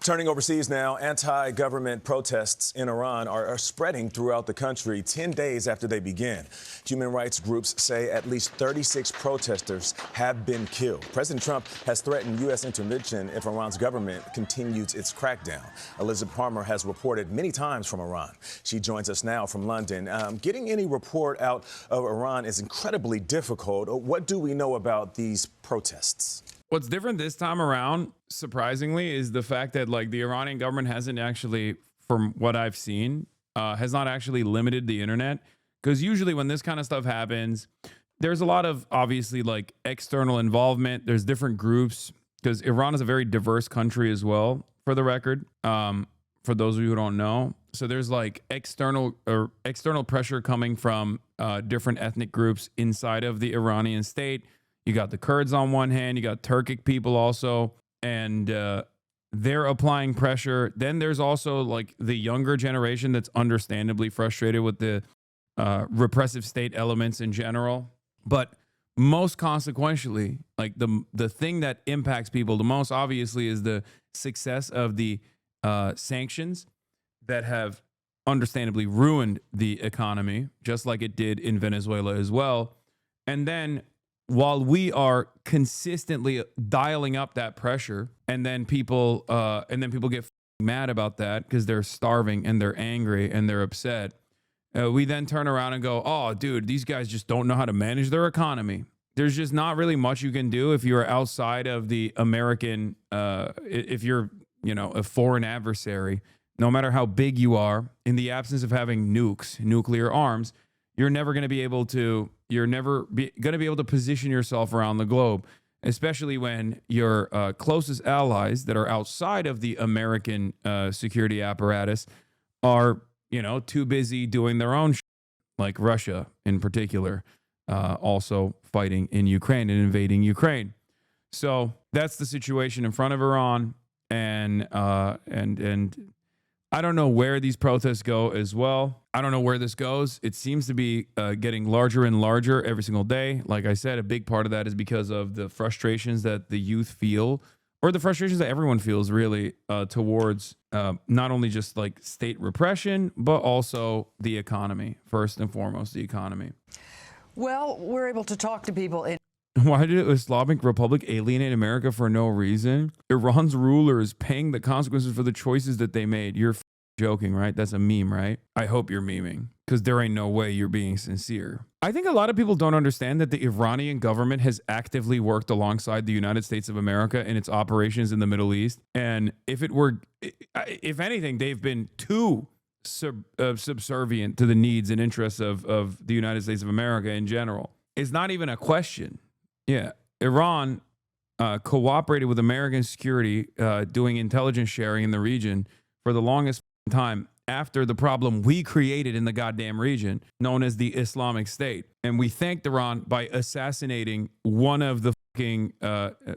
Turning overseas now, anti-government protests in Iran are spreading throughout the country 10 days after they began. Human rights groups say at least 36 protesters have been killed. President Trump has threatened U.S. intervention if Iran's government continues its crackdown. Elizabeth Palmer has reported many times from Iran. She joins us now from London. Getting any report out of Iran is incredibly difficult. What do we know about these protests? What's different this time around, surprisingly, is the fact that the Iranian government hasn't actually, from what I've seen, has not actually limited the internet. Because usually when this kind of stuff happens, there's a lot of obviously external involvement. There's different groups because Iran is a very diverse country as well, for the record, for those of you who don't know. So there's external pressure coming from different ethnic groups inside of the Iranian state. You got the Kurds on one hand, you got Turkic people also, and they're applying pressure. Then there's also the younger generation that's understandably frustrated with the repressive state elements in general. But most consequentially, the thing that impacts people the most, obviously, is the success of the sanctions that have understandably ruined the economy, just like it did in Venezuela as well. And then while we are consistently dialing up that pressure, and then people get mad about that because they're starving and they're angry and they're upset, we then turn around and go, "Oh, dude, these guys just don't know how to manage their economy." There's just not really much you can do if you're outside of the American, if you're a foreign adversary. No matter how big you are, in the absence of having nuclear arms, you're never going to be able to position yourself around the globe, especially when your closest allies that are outside of the American security apparatus are, too busy doing their own like Russia in particular, also fighting in Ukraine and invading Ukraine. So that's the situation in front of Iran, and I don't know where these protests go as well. I don't know where this goes. It seems to be getting larger and larger every single day. Like I said, a big part of that is because of the frustrations that the youth feel, or the frustrations that everyone feels really towards not only just state repression, but also the economy. First and foremost, the economy. Well, we're able to talk to people in... Why did the Islamic Republic alienate America for no reason? Iran's ruler is paying the consequences for the choices that they made. You're joking, right? That's a meme, right? I hope you're memeing, because there ain't no way you're being sincere. I think a lot of people don't understand that the Iranian government has actively worked alongside the United States of America in its operations in the Middle East. And if anything, they've been too subservient to the needs and interests of the United States of America in general. It's not even a question. Yeah, Iran cooperated with American security doing intelligence sharing in the region for the longest time after the problem we created in the goddamn region known as the Islamic State. And we thanked Iran by assassinating one of the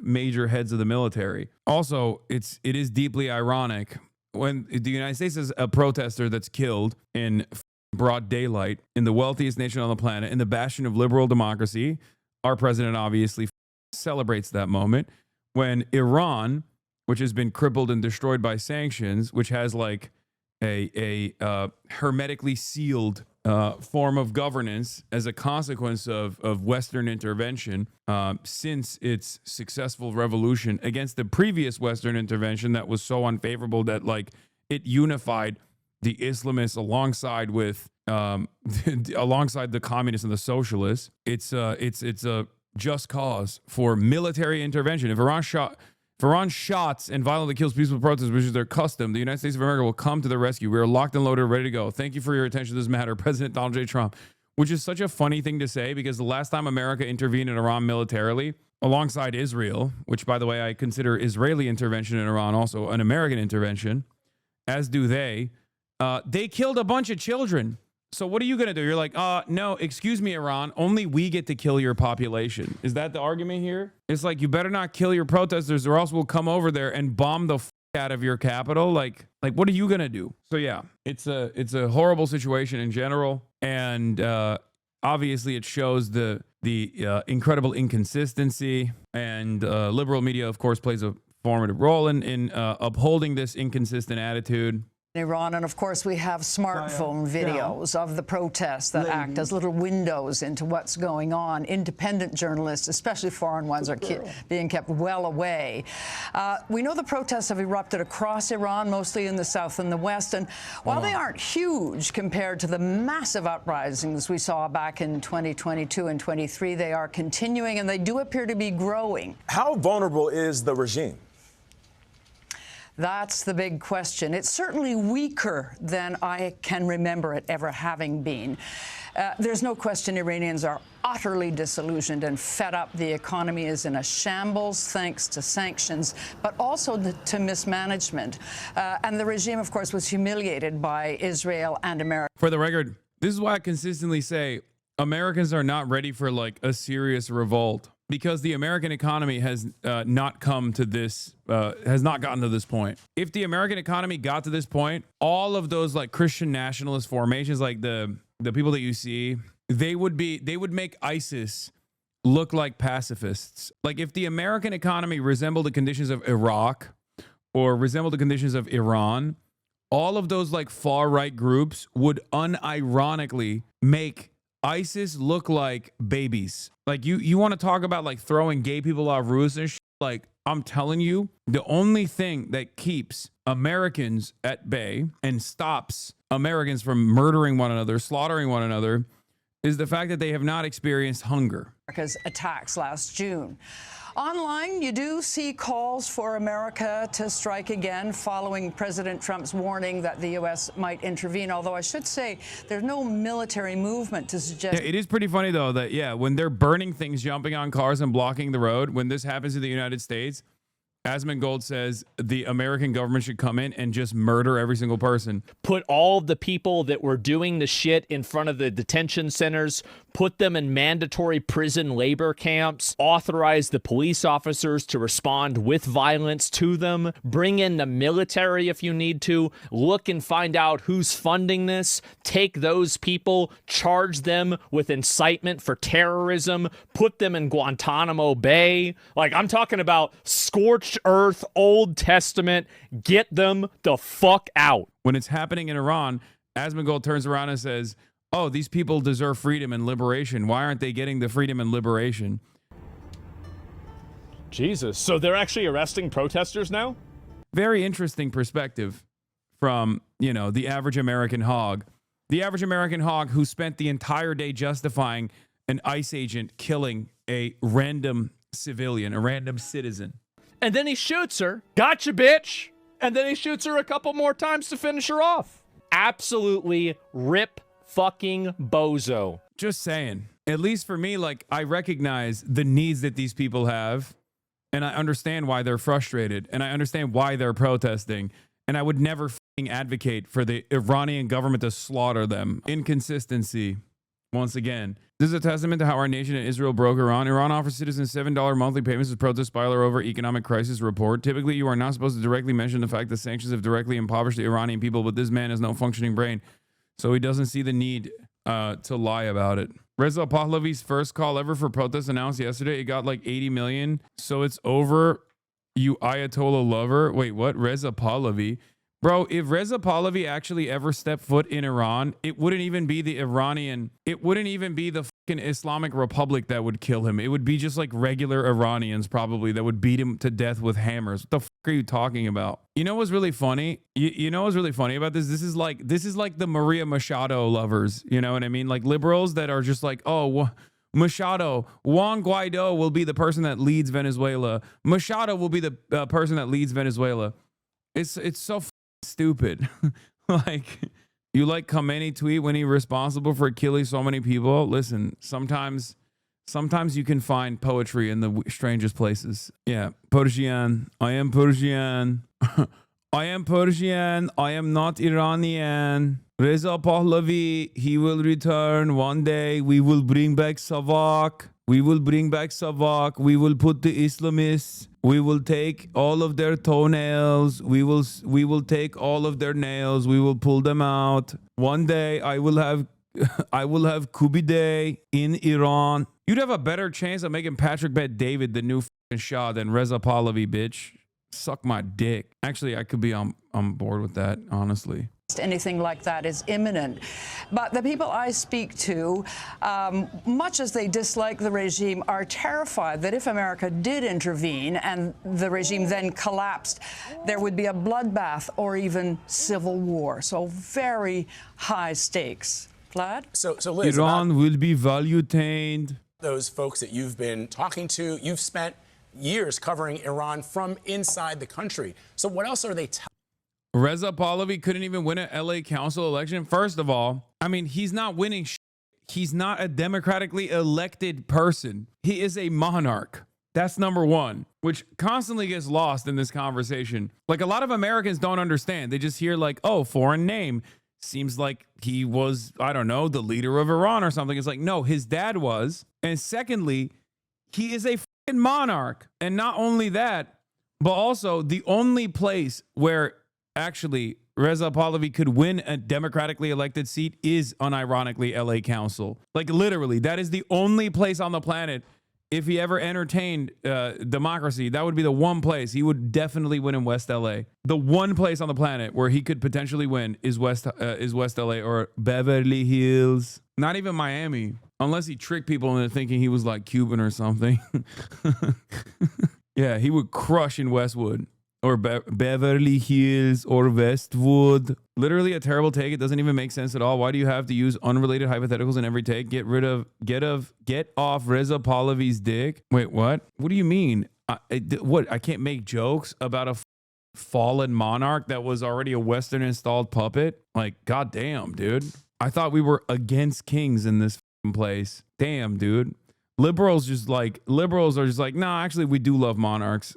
major heads of the military. Also, it is deeply ironic when the United States is a protester that's killed in broad daylight in the wealthiest nation on the planet, in the bastion of liberal democracy. Our president obviously celebrates that moment when Iran, which has been crippled and destroyed by sanctions, which has a hermetically sealed form of governance as a consequence of Western intervention since its successful revolution against the previous Western intervention that was so unfavorable that it unified the Islamists alongside with alongside the communists and the socialists. It's a just cause for military intervention. If Iran shots and violently kills peaceful protesters, which is their custom, the United States of America will come to the rescue. We are locked and loaded, ready to go. Thank you for your attention to this matter, President Donald J. Trump. Which is such a funny thing to say, because the last time America intervened in Iran militarily, alongside Israel, which, by the way, I consider Israeli intervention in Iran also an American intervention, as do they killed a bunch of children. So what are you going to do? You're like, no, excuse me, Iran, only we get to kill your population. Is that the argument here? It's like, you better not kill your protesters or else we'll come over there and bomb the out of your capital. Like what are you going to do? So yeah, it's a horrible situation in general. And obviously it shows the incredible inconsistency, and liberal media, of course, plays a transformative role in upholding this inconsistent attitude. Iran, and of course we have smartphone videos of the protests that act as little windows into what's going on. Independent journalists, especially foreign ones, are being kept well away. We know the protests have erupted across Iran, mostly in the south and the west, and while they aren't huge compared to the massive uprisings we saw back in 2022 and 23, they are continuing, and they do appear to be growing. How vulnerable is the regime? That's the big question. It's certainly weaker than I can remember it ever having been. There's no question Iranians are utterly disillusioned and fed up. The economy is in a shambles thanks to sanctions, but also to mismanagement. And the regime, of course, was humiliated by Israel and America. For the record, this is why I consistently say Americans are not ready for like a serious revolt, because the American economy has not come to this, has not gotten to this point. If the American economy got to this point, all of those like Christian nationalist formations, like the people that you see, they would make ISIS look like pacifists. Like if the American economy resembled the conditions of Iraq or resembled the conditions of Iran, all of those like far right groups would unironically make ISIS look like babies. Like you want to talk about like throwing gay people off roofs and shit? Like I'm telling you, the only thing that keeps Americans at bay and stops Americans from murdering one another, slaughtering one another, is the fact that they have not experienced hunger. America's attacks last June. Online, you do see calls for America to strike again following President Trump's warning that the U.S. might intervene, although I should say there's no military movement to suggest. Yeah, it is pretty funny, though, that, yeah, when they're burning things, jumping on cars and blocking the road, when this happens in the United States, Asmongold says the American government should come in and just murder every single person. Put all of the people that were doing the shit in front of the detention centers, put them in mandatory prison labor camps, authorize the police officers to respond with violence to them, bring in the military if you need to, look and find out who's funding this, take those people, charge them with incitement for terrorism, put them in Guantanamo Bay. Like, I'm talking about scorched earth, Old Testament, get them the fuck out. When it's happening in Iran, Asmongold turns around and says, oh, these people deserve freedom and liberation. Why aren't they getting the freedom and liberation? Jesus. So they're actually arresting protesters now? Very interesting perspective from, you know, the average American hog. The average American hog who spent the entire day justifying an ICE agent killing a random civilian, a random citizen. And then he shoots her. Gotcha, bitch. And then he shoots her a couple more times to finish her off. Absolutely rip fucking bozo. Just saying. At least for me, like, I recognize the needs that these people have, and I understand why they're frustrated, and I understand why they're protesting, and I would never fucking advocate for the Iranian government to slaughter them. Inconsistency, once again. This is a testament to how our nation and Israel broke Iran. Iran offers citizens $7 monthly payments as protests spiral over economic crisis report. Typically, you are not supposed to directly mention the fact that sanctions have directly impoverished the Iranian people, but this man has no functioning brain, so he doesn't see the need to lie about it. Reza Pahlavi's first call ever for protests announced yesterday. It got like 80 million. So it's over, you Ayatollah lover. Wait, what? Reza Pahlavi? Bro, if Reza Pahlavi actually ever stepped foot in Iran, it wouldn't even be the fucking Islamic Republic that would kill him. It would be just like regular Iranians probably that would beat him to death with hammers. What the fuck are you talking about? You know what's really funny? You know what's really funny about this? This is like the Maria Machado lovers. You know what I mean? Like liberals that are just like, oh, Machado, Juan Guaido will be the person that leads Venezuela. Machado will be the person that leads Venezuela. It's so stupid. Like, you like Khomeini tweet when he's responsible for killing so many people? Listen, sometimes you can find poetry in the strangest places. Yeah, Persian. I am Persian. I am Persian. I am not Iranian. Reza Pahlavi, he will return one day. We will bring back Savak. We will bring back Savak. We will put the Islamists. We will take all of their toenails. We will take all of their nails. We will pull them out. One day I will have Kubi Day in Iran. You'd have a better chance of making Patrick Bet David the new Shah than Reza Pahlavi, bitch. Suck my dick. Actually, I could be on board with that, honestly. Anything like that is imminent. But the people I speak to, much as they dislike the regime, are terrified that if America did intervene and the regime then collapsed, there would be a bloodbath or even civil war. So very high stakes. Vlad? So Liz, Iran will be value-tained. Those folks that you've been talking to, you've spent years covering Iran from inside the country. So what else are they telling? Reza Pahlavi couldn't even win an LA council election. First of all, I mean, he's not winning shit. He's not a democratically elected person. He is a monarch. That's number one, which constantly gets lost in this conversation. Like, a lot of Americans don't understand. They just hear like, oh, foreign name. Seems like he was, I don't know, the leader of Iran or something. It's like, no, his dad was. And secondly, he is a fucking monarch. And not only that, but also the only place where actually Reza Pahlavi could win a democratically elected seat is unironically LA Council. Like, literally, that is the only place on the planet. If he ever entertained democracy, that would be the one place he would definitely win in West LA. The one place on the planet where he could potentially win is West LA or Beverly Hills. Not even Miami, unless he tricked people into thinking he was like Cuban or something. Yeah, he would crush in Westwood or Beverly Hills or Westwood. Literally a terrible take. It doesn't even make sense at all. Why do you have to use unrelated hypotheticals in every take? Get off Reza Pahlavi's dick. Wait, what? What do you mean? What? I can't make jokes about a fallen monarch that was already a Western installed puppet? Like, goddamn, dude. I thought we were against kings in this place. Damn, dude. Liberals are just like, nah, actually, we do love monarchs.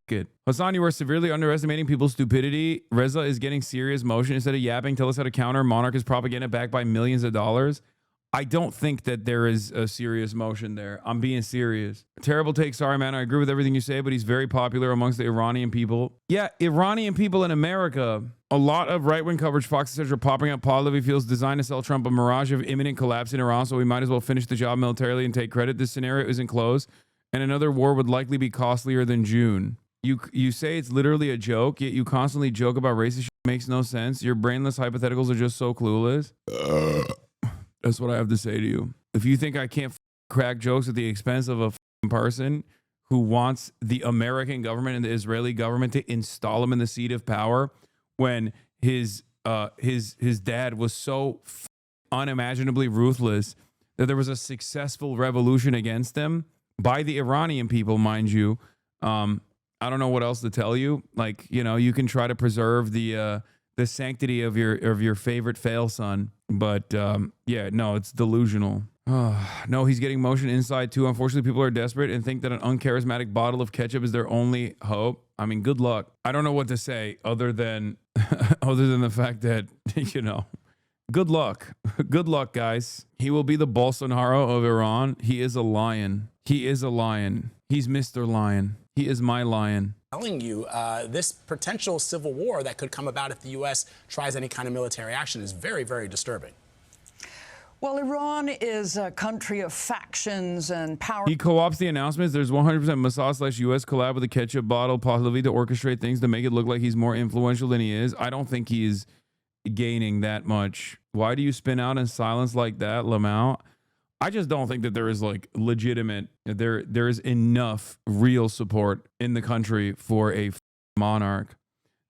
Good. Hasan, you are severely underestimating people's stupidity. Reza is getting serious motion. Instead of yapping, tell us how to counter. Monarch is propaganda backed by millions of dollars. I don't think that there is a serious motion there. I'm being serious. Terrible take. Sorry, man. I agree with everything you say, but he's very popular amongst the Iranian people. Yeah, Iranian people in America. A lot of right-wing coverage, Fox, etc., are popping up. Pahlavi feels designed to sell Trump a mirage of imminent collapse in Iran, so we might as well finish the job militarily and take credit. This scenario isn't close, and another war would likely be costlier than June. You say it's literally a joke, yet you constantly joke about racist shit. Makes no sense. Your brainless hypotheticals are just so clueless. That's what I have to say to you. If you think I can't crack jokes at the expense of a person who wants the American government and the Israeli government to install him in the seat of power when his dad was so unimaginably ruthless that there was a successful revolution against them by the Iranian people, mind you. I don't know what else to tell you. Like, you know, you can try to preserve the sanctity of your favorite fail son, but yeah, no, it's delusional. No, he's getting motion inside too. Unfortunately, people are desperate and think that an uncharismatic bottle of ketchup is their only hope. I mean, good luck. I don't know what to say other than the fact that, you know, good luck. Good luck, guys. He will be the Bolsonaro of Iran. He is a lion. He is a lion. He's Mr. Lion. He is my lion. Telling you this potential civil war that could come about if the U.S. tries any kind of military action is very, very disturbing. Well, Iran is a country of factions and power. He co-ops the announcements. There's 100% Mossad/US collab with a ketchup bottle, Pahlavi to orchestrate things to make it look like he's more influential than he is. I don't think he is gaining that much. Why do you spin out in silence like that, Lamau? I just don't think that there is like legitimate, there is enough real support in the country for a monarch.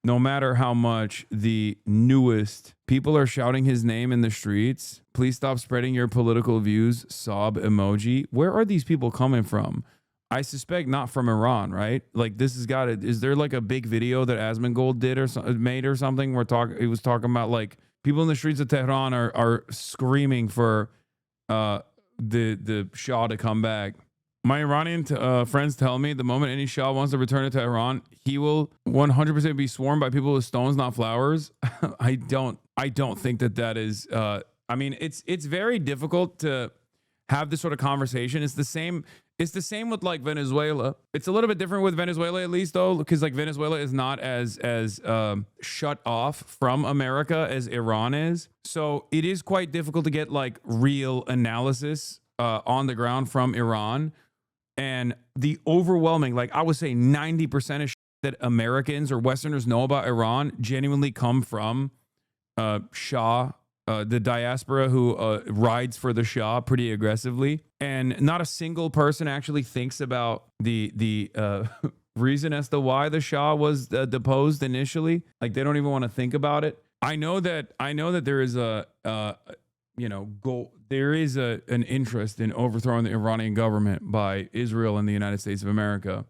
No matter how much the newest people are shouting his name in the streets, please stop spreading your political views, sob emoji. Where are these people coming from? I suspect not from Iran, right? Like, this has got to, is there like a big video that Asmongold did or made or something? He was talking about like people in the streets of Tehran are screaming for the Shah to come back. My Iranian friends tell me the moment any Shah wants to return to Tehran, he will 100% be swarmed by people with stones, not flowers. I don't think that is. I mean, it's very difficult to have this sort of conversation. It's the same with like Venezuela. It's a little bit different with Venezuela, at least though, because like Venezuela is not as shut off from America as Iran is. So it is quite difficult to get like real analysis on the ground from Iran. And the overwhelming, like I would say 90% of that Americans or Westerners know about Iran genuinely come from Shah, the diaspora who rides for the Shah pretty aggressively. And not a single person actually thinks about the reason as to why the Shah was deposed initially. Like, they don't even want to think about it. I know that there is an interest in overthrowing the Iranian government by Israel and the United States of America.